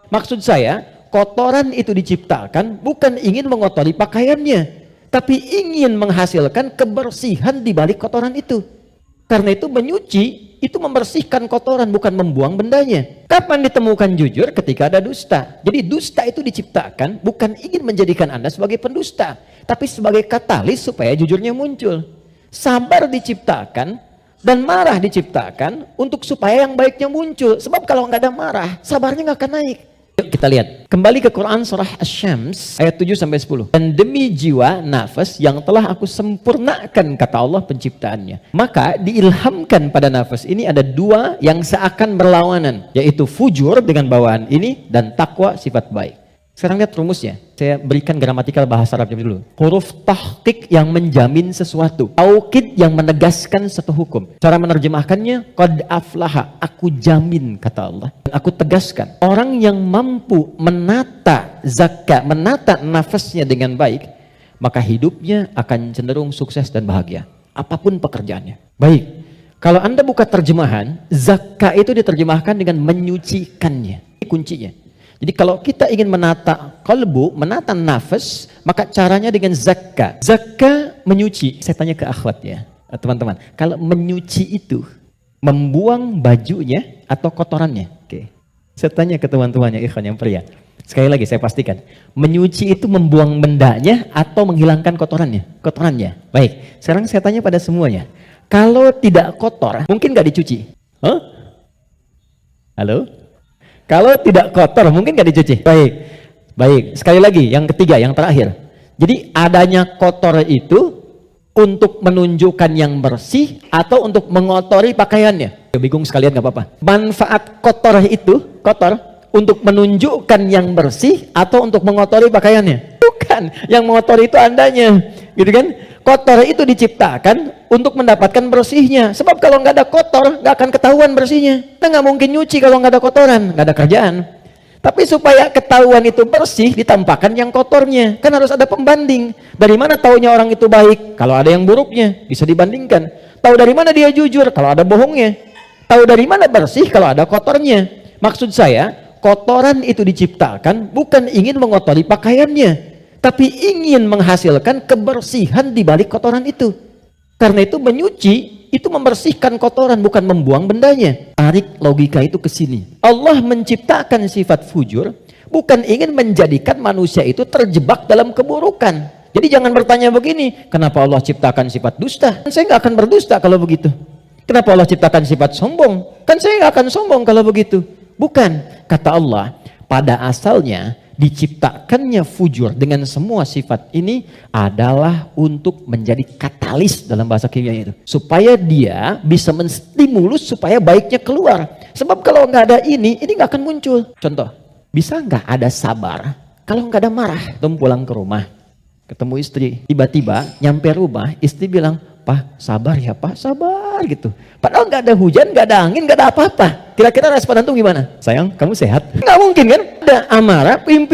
Maksud saya, kotoran itu diciptakan bukan ingin mengotori pakaiannya, tapi ingin menghasilkan kebersihan di balik kotoran itu. Karena itu menyuci itu membersihkan kotoran, bukan membuang bendanya. Kapan ditemukan jujur? Ketika ada dusta. Jadi dusta itu diciptakan bukan ingin menjadikan Anda sebagai pendusta, tapi sebagai katalis supaya jujurnya muncul. Sabar diciptakan dan marah diciptakan untuk supaya yang baiknya muncul. Sebab kalau nggak ada marah, sabarnya nggak akan naik. Yuk kita lihat. Kembali ke Quran surah Asy-Syams ayat 7-10. Dan demi jiwa nafas yang telah aku sempurnakan, kata Allah penciptaannya, maka diilhamkan pada nafas ini ada dua yang seakan berlawanan, yaitu fujur dengan bawaan ini dan takwa sifat baik. Sekarang lihat rumusnya. Saya berikan gramatikal bahasa Arabnya dulu. Huruf tahqiq yang menjamin sesuatu, taukid yang menegaskan satu hukum. Cara menerjemahkannya, qad aflaha, aku jamin, kata Allah. Dan aku tegaskan, orang yang mampu menata zakat, menata nafasnya dengan baik, maka hidupnya akan cenderung sukses dan bahagia. Apapun pekerjaannya. Baik, kalau Anda buka terjemahan, zakat itu diterjemahkan dengan menyucikannya. Ini kuncinya. Jadi kalau kita ingin menata qalbu, menata nafas, maka caranya dengan zakka. Zakka menyuci. Saya tanya ke akhwat ya, teman-teman. Kalau menyuci itu, membuang bajunya atau kotorannya? Oke. Saya tanya ke teman-temannya, ikhwan yang pria. Sekali lagi saya pastikan. Menyuci itu membuang bendanya atau menghilangkan kotorannya? Kotorannya. Baik, sekarang saya tanya pada semuanya. Kalau tidak kotor, mungkin gak dicuci? Huh? Halo? Kalau tidak kotor, mungkin gak dicuci? Baik, baik. Sekali lagi, yang ketiga, yang terakhir. Jadi adanya kotor itu untuk menunjukkan yang bersih atau untuk mengotori pakaiannya? Bingung sekalian gak apa-apa. Manfaat kotor itu, kotor, untuk menunjukkan yang bersih atau untuk mengotori pakaiannya? Bukan, yang mengotori itu andanya. Gitu kan? Kotor itu diciptakan untuk mendapatkan bersihnya. Sebab kalau nggak ada kotor, nggak akan ketahuan bersihnya. Kita nggak mungkin nyuci kalau nggak ada kotoran, nggak ada kerjaan. Tapi supaya ketahuan itu bersih, ditampakkan yang kotornya. Kan harus ada pembanding. Dari mana taunya orang itu baik? Kalau ada yang buruknya, bisa dibandingkan. Tahu dari mana dia jujur? Kalau ada bohongnya. Tahu dari mana bersih? Kalau ada kotornya. Maksud saya, kotoran itu diciptakan bukan ingin mengotori pakaiannya, tapi ingin menghasilkan kebersihan di balik kotoran itu. Karena itu menyuci itu membersihkan kotoran, bukan membuang bendanya. Tarik logika itu ke sini. Allah menciptakan sifat fujur bukan ingin menjadikan manusia itu terjebak dalam keburukan. Jadi jangan bertanya begini, kenapa Allah ciptakan sifat dusta? Kan saya nggak akan berdusta kalau begitu. Kenapa Allah ciptakan sifat sombong? Kan saya nggak akan sombong kalau begitu. Bukan, kata Allah, pada asalnya diciptakannya fujur dengan semua sifat ini adalah untuk menjadi katalis dalam bahasa kimia itu, supaya dia bisa menstimulus supaya baiknya keluar. Sebab kalau nggak ada ini nggak akan muncul. Contoh, bisa nggak ada sabar kalau nggak ada marah? Tom pulang ke rumah, ketemu istri, tiba-tiba nyampe rumah, istri bilang, "Pak, sabar ya Pak, sabar," gitu. Padahal nggak ada hujan, nggak ada angin, nggak ada apa-apa. Kira-kira respon antum gimana? Sayang, kamu sehat? Nggak mungkin kan? Ada amarah, pim.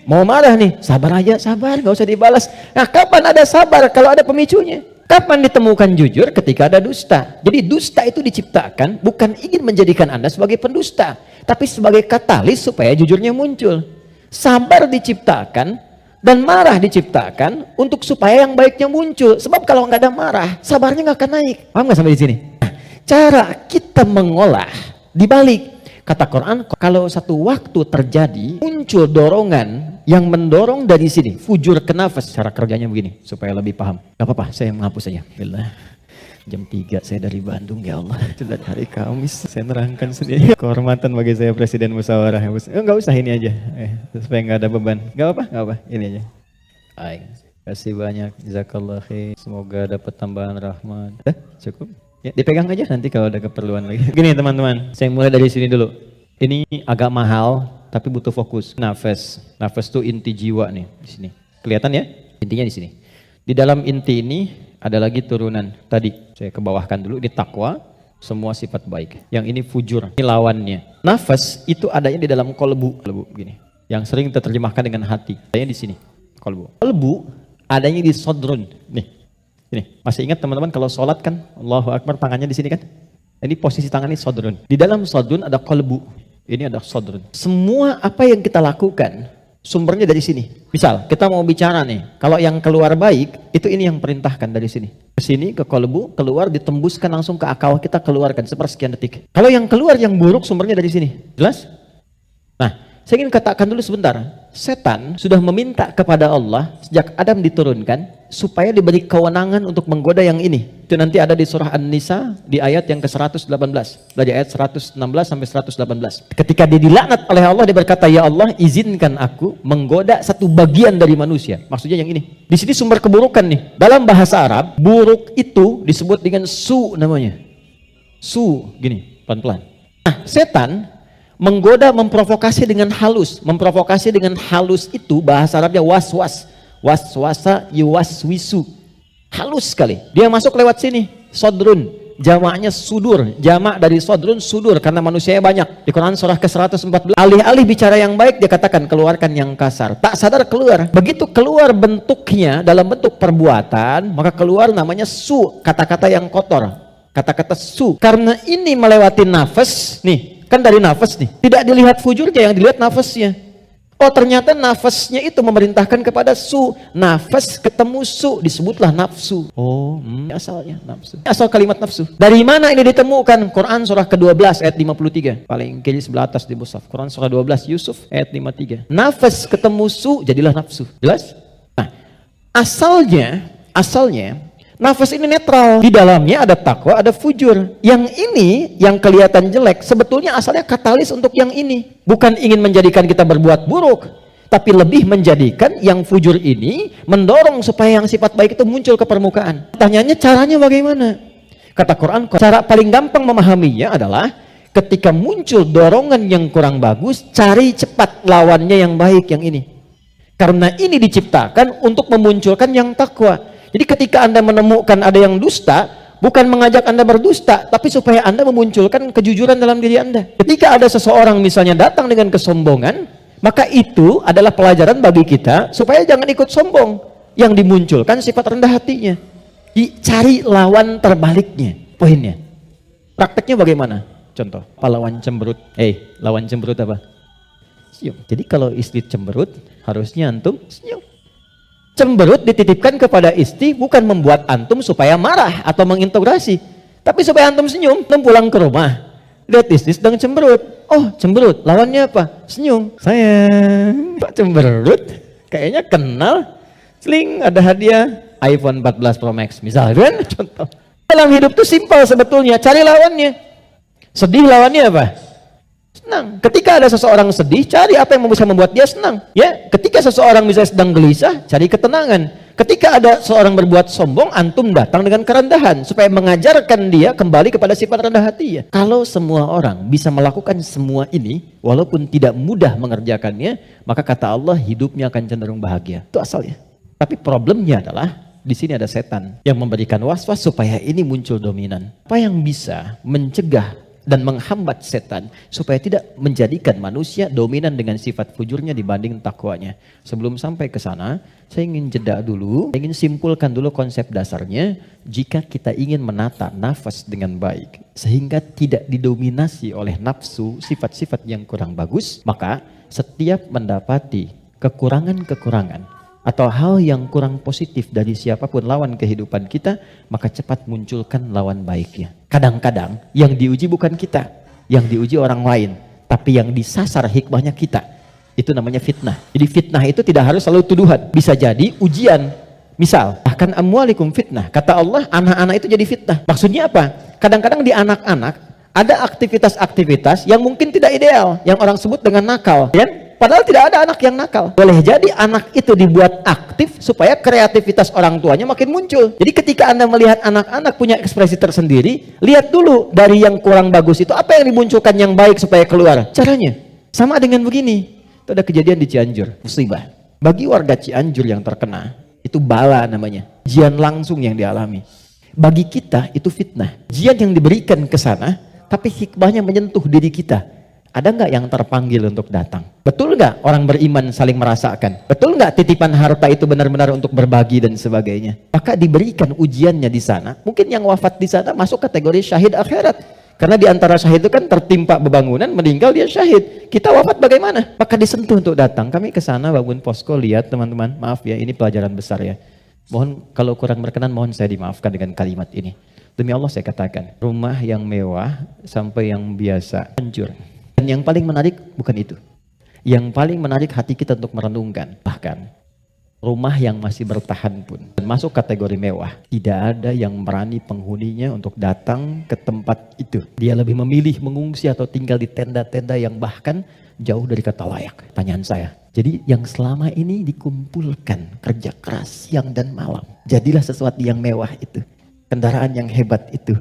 Mau marah nih, sabar aja, sabar, nggak usah dibalas. Nah, kapan ada sabar kalau ada pemicunya? Kapan ditemukan jujur? Ketika ada dusta. Jadi dusta itu diciptakan bukan ingin menjadikan Anda sebagai pendusta, tapi sebagai katalis supaya jujurnya muncul. Sabar diciptakan dan marah diciptakan untuk supaya yang baiknya muncul. Sebab kalau nggak ada marah, sabarnya nggak akan naik. Paham nggak sampai di sini? Nah, cara kita mengolah dibalik. Kata Quran, kalau satu waktu terjadi muncul dorongan yang mendorong dari sini, fujur ke nafas. Cara kerjanya begini supaya lebih paham. Gak apa-apa, saya menghapus saja. Bila jam 3 saya dari Bandung, ya Allah. Sudah hari Kamis, saya nerangkan sendiri. Kehormatan bagi saya Presiden Musyawarah. Enggak usah ini aja, supaya nggak ada beban. Gak apa-apa, ini aja. Baik, kasih banyak, jazakallah khair. Semoga dapat tambahan rahmat. Cukup. Ya, dipegang aja nanti kalau ada keperluan lagi. Gini teman-teman, saya mulai dari sini dulu. Ini agak mahal, tapi butuh fokus. Nafas itu inti jiwa nih di sini. Kelihatan ya? Intinya di sini. Di dalam inti ini ada lagi turunan. Tadi saya kebawahkan dulu. Ini takwa, semua sifat baik. Yang ini fujur, ini lawannya. Nafas itu adanya di dalam kolbu gini. Yang sering terjemahkan dengan hati. Adanya di sini, kolbu. Kolbu adanya di sodrun. Nih. Ini masih ingat teman-teman kalau sholat kan Allahu Akbar tangannya di sini kan? Ini posisi tangan ini sodrun. Di dalam sodrun ada kolbu. Ini ada sodrun. Semua apa yang kita lakukan sumbernya dari sini. Misal kita mau bicara nih, kalau yang keluar baik itu ini yang perintahkan dari sini. Ke sini, ke kolbu, keluar, ditembuskan langsung ke akal, kita keluarkan sepersekian detik. Kalau yang keluar yang buruk sumbernya dari sini. Jelas? Nah, saya ingin katakan dulu sebentar. Setan sudah meminta kepada Allah sejak Adam diturunkan supaya diberi kewenangan untuk menggoda yang ini. Itu nanti ada di surah An-Nisa di ayat yang ke-118. Dari ayat 116 sampai 118. Ketika dia dilaknat oleh Allah, dia berkata, "Ya Allah, izinkan aku menggoda satu bagian dari manusia." Maksudnya yang ini. Di sini sumber keburukan nih. Dalam bahasa Arab, buruk itu disebut dengan su namanya. Su, gini, pelan-pelan. Nah, setan menggoda, memprovokasi dengan halus. Memprovokasi dengan halus itu bahasa Arabnya waswas. Waswasa yuwaswisu. Halus sekali. Dia masuk lewat sini. Sodrun. Jamaknya sudur. Jamak dari sodrun sudur. Karena manusianya banyak. Di Quran surah ke-114. Alih-alih bicara yang baik, dia katakan keluarkan yang kasar. Tak sadar keluar. Begitu keluar bentuknya dalam bentuk perbuatan, maka keluar namanya su. Kata-kata yang kotor. Kata-kata su. Karena ini melewati nafas. Nih. Kan dari nafas nih, tidak dilihat fujurnya, yang dilihat nafasnya. Oh, ternyata nafasnya itu memerintahkan kepada su. Nafas ketemu su, disebutlah nafsu. Oh, asalnya nafsu. Asal kalimat nafsu. Dari mana ini ditemukan? Quran surah ke-12 ayat 53. Paling kiri sebelah atas di mushaf. Quran surah 12 Yusuf ayat 53. Nafas ketemu su, jadilah nafsu. Jelas? Nah, asalnya nafas ini netral. Di dalamnya ada takwa, ada fujur. Yang ini, yang kelihatan jelek, sebetulnya asalnya katalis untuk yang ini. Bukan ingin menjadikan kita berbuat buruk, tapi lebih menjadikan yang fujur ini mendorong supaya yang sifat baik itu muncul ke permukaan. Pertanyaannya caranya bagaimana? Kata Quran, cara paling gampang memahaminya adalah ketika muncul dorongan yang kurang bagus, cari cepat lawannya yang baik, yang ini. Karena ini diciptakan untuk memunculkan yang takwa. Jadi ketika Anda menemukan ada yang dusta, bukan mengajak Anda berdusta, tapi supaya Anda memunculkan kejujuran dalam diri Anda. Ketika ada seseorang misalnya datang dengan kesombongan, maka itu adalah pelajaran bagi kita supaya jangan ikut sombong. Yang dimunculkan sifat rendah hatinya. Dicari lawan terbaliknya, poinnya. Prakteknya bagaimana? Contoh, lawan cemberut. Lawan cemberut apa? Senyum. Jadi kalau istri cemberut, harusnya antum senyum. Cemberut dititipkan kepada istri bukan membuat antum supaya marah atau mengintegrasi, tapi supaya antum senyum. Antum pulang ke rumah, lihat istri sedang cemberut. Oh, cemberut, lawannya apa? Senyum. Sayang, Pak cemberut, kayaknya kenal. Seling, ada hadiah iPhone 14 Pro Max misalnya. Contoh. Dalam hidup itu simpel sebetulnya, cari lawannya. Sedih lawannya apa? Senang. Ketika ada seseorang sedih, cari apa yang bisa membuat dia senang. Ya, ketika seseorang misalnya sedang gelisah, cari ketenangan. Ketika ada seorang berbuat sombong, antum datang dengan kerendahan supaya mengajarkan dia kembali kepada sifat rendah hati ya. Kalau semua orang bisa melakukan semua ini, walaupun tidak mudah mengerjakannya, maka kata Allah hidupnya akan cenderung bahagia. Itu asalnya. Tapi problemnya adalah di sini ada setan yang memberikan waswas supaya ini muncul dominan. Apa yang bisa mencegah dan menghambat setan supaya tidak menjadikan manusia dominan dengan sifat fujurnya dibanding takwanya? Sebelum sampai ke sana, saya ingin jeda dulu, saya ingin simpulkan dulu konsep dasarnya. Jika kita ingin menata nafas dengan baik sehingga tidak didominasi oleh nafsu, sifat-sifat yang kurang bagus, maka setiap mendapati kekurangan-kekurangan atau hal yang kurang positif dari siapapun lawan kehidupan kita, maka cepat munculkan lawan baiknya. Kadang-kadang yang diuji bukan kita, yang diuji orang lain, tapi yang disasar hikmahnya kita. Itu namanya fitnah. Jadi fitnah itu tidak harus selalu tuduhan, bisa jadi ujian. Misal, bahkan amwalikum fitnah. Kata Allah, anak-anak itu jadi fitnah. Maksudnya apa? Kadang-kadang di anak-anak ada aktivitas-aktivitas yang mungkin tidak ideal, yang orang sebut dengan nakal, kan? Padahal tidak ada anak yang nakal. Boleh jadi anak itu dibuat aktif supaya kreativitas orang tuanya makin muncul. Jadi ketika Anda melihat anak-anak punya ekspresi tersendiri, lihat dulu dari yang kurang bagus itu apa yang dimunculkan yang baik supaya keluar. Caranya sama dengan begini. Itu ada kejadian di Cianjur, musibah. Bagi warga Cianjur yang terkena, itu bala namanya. Ujian langsung yang dialami. Bagi kita itu fitnah. Ujian yang diberikan ke sana, tapi hikmahnya menyentuh diri kita. Ada nggak yang terpanggil untuk datang? Betul nggak orang beriman saling merasakan? Betul nggak titipan harta itu benar-benar untuk berbagi dan sebagainya? Maka diberikan ujiannya di sana. Mungkin yang wafat di sana masuk kategori syahid akhirat. Karena di antara syahid itu kan tertimpa bebangunan, meninggal dia syahid. Kita wafat bagaimana? Maka disentuh untuk datang. Kami ke sana bangun posko, lihat teman-teman, maaf ya, ini pelajaran besar ya. Mohon kalau kurang berkenan, mohon saya dimaafkan dengan kalimat ini. Demi Allah saya katakan, rumah yang mewah sampai yang biasa hancur. Dan yang paling menarik bukan itu. Yang paling menarik hati kita untuk merenungkan. Bahkan rumah yang masih bertahan pun dan masuk kategori mewah, tidak ada yang berani penghuninya untuk datang ke tempat itu. Dia lebih memilih mengungsi atau tinggal di tenda-tenda yang bahkan jauh dari kata layak. Pertanyaan saya, jadi yang selama ini dikumpulkan kerja keras siang dan malam, jadilah sesuatu yang mewah itu, kendaraan yang hebat itu,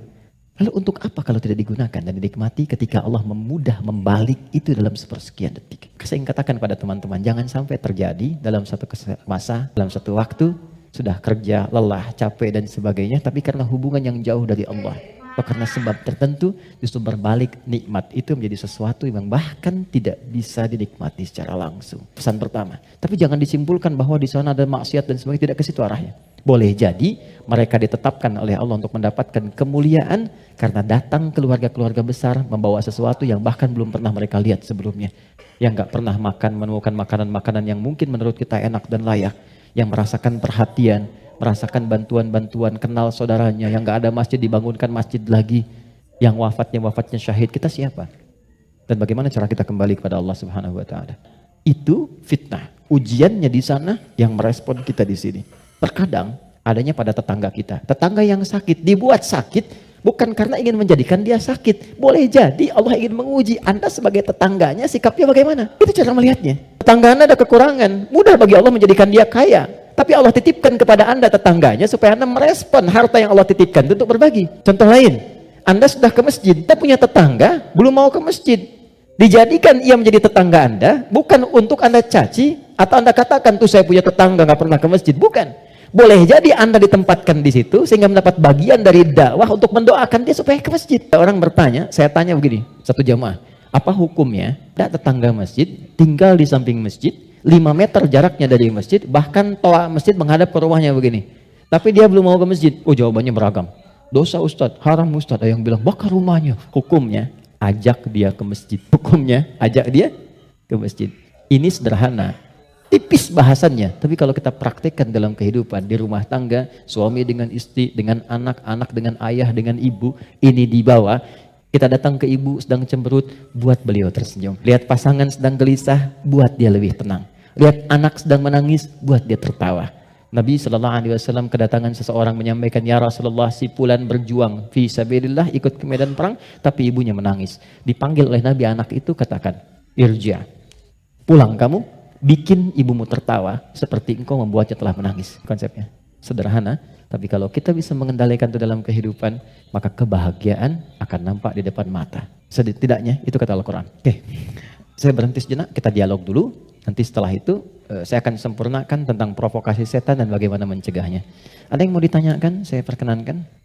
lalu untuk apa kalau tidak digunakan dan dinikmati ketika Allah memudah membalik itu dalam sepersekian detik? Saya ingin katakan pada teman-teman, jangan sampai terjadi dalam satu masa, dalam satu waktu, sudah kerja, lelah, capek dan sebagainya, tapi karena hubungan yang jauh dari Allah, atau karena sebab tertentu, justru berbalik nikmat itu menjadi sesuatu yang bahkan tidak bisa dinikmati secara langsung. Pesan pertama, tapi jangan disimpulkan bahwa di sana ada maksiat dan sebagainya, tidak ke situ arahnya. Boleh jadi mereka ditetapkan oleh Allah untuk mendapatkan kemuliaan karena datang keluarga-keluarga besar membawa sesuatu yang bahkan belum pernah mereka lihat sebelumnya. Yang gak pernah makan, menemukan makanan-makanan yang mungkin menurut kita enak dan layak. Yang merasakan perhatian, merasakan bantuan-bantuan, kenal saudaranya. Yang gak ada masjid, dibangunkan masjid lagi. Yang wafatnya syahid, kita siapa? Dan bagaimana cara kita kembali kepada Allah Subhanahu wa Ta'ala? Itu fitnah. Ujiannya di sana, yang merespon kita di sini. Terkadang adanya pada tetangga kita. Tetangga yang sakit, dibuat sakit bukan karena ingin menjadikan dia sakit. Boleh jadi Allah ingin menguji Anda sebagai tetangganya, sikapnya bagaimana. Itu cara melihatnya. Tetangga Anda ada kekurangan, mudah bagi Allah menjadikan dia kaya. Tapi Allah titipkan kepada Anda tetangganya supaya Anda merespon harta yang Allah titipkan untuk berbagi. Contoh lain, Anda sudah ke masjid, Anda punya tetangga belum mau ke masjid. Dijadikan ia menjadi tetangga Anda bukan untuk Anda caci atau Anda katakan tuh saya punya tetangga gak pernah ke masjid. Bukan. Boleh jadi Anda ditempatkan di situ sehingga mendapat bagian dari dakwah untuk mendoakan dia supaya ke masjid. Orang bertanya, saya tanya begini, satu jamaah, apa hukumnya ada tetangga masjid tinggal di samping masjid, 5 meter jaraknya dari masjid, bahkan toa masjid menghadap ke rumahnya begini. Tapi dia belum mau ke masjid. Oh, jawabannya beragam. Dosa Ustadz, haram Ustadz. Ada yang bilang bakar rumahnya. Hukumnya ajak dia ke masjid. Hukumnya ajak dia ke masjid. Ini sederhana. Tipis bahasannya, tapi kalau kita praktekkan dalam kehidupan di rumah tangga, suami dengan istri, dengan anak, anak dengan ayah, dengan ibu, ini dibawa, kita datang ke ibu sedang cemberut, buat beliau tersenyum. Lihat pasangan sedang gelisah, buat dia lebih tenang. Lihat anak sedang menangis, buat dia tertawa. Nabi SAW kedatangan seseorang menyampaikan, ya Rasulullah, si fulan berjuang fi sabilillah, ikut ke medan perang, tapi ibunya menangis. Dipanggil oleh Nabi anak itu, katakan, irja, pulang kamu, bikin ibumu tertawa seperti engkau membuatnya telah menangis. Konsepnya sederhana, tapi kalau kita bisa mengendalikan itu dalam kehidupan, maka kebahagiaan akan nampak di depan mata. Setidaknya itu kata Al-Quran. Oke, saya berhenti sejenak, kita dialog dulu. Nanti setelah itu saya akan sempurnakan tentang provokasi setan dan bagaimana mencegahnya. Ada yang mau ditanyakan? Saya perkenankan.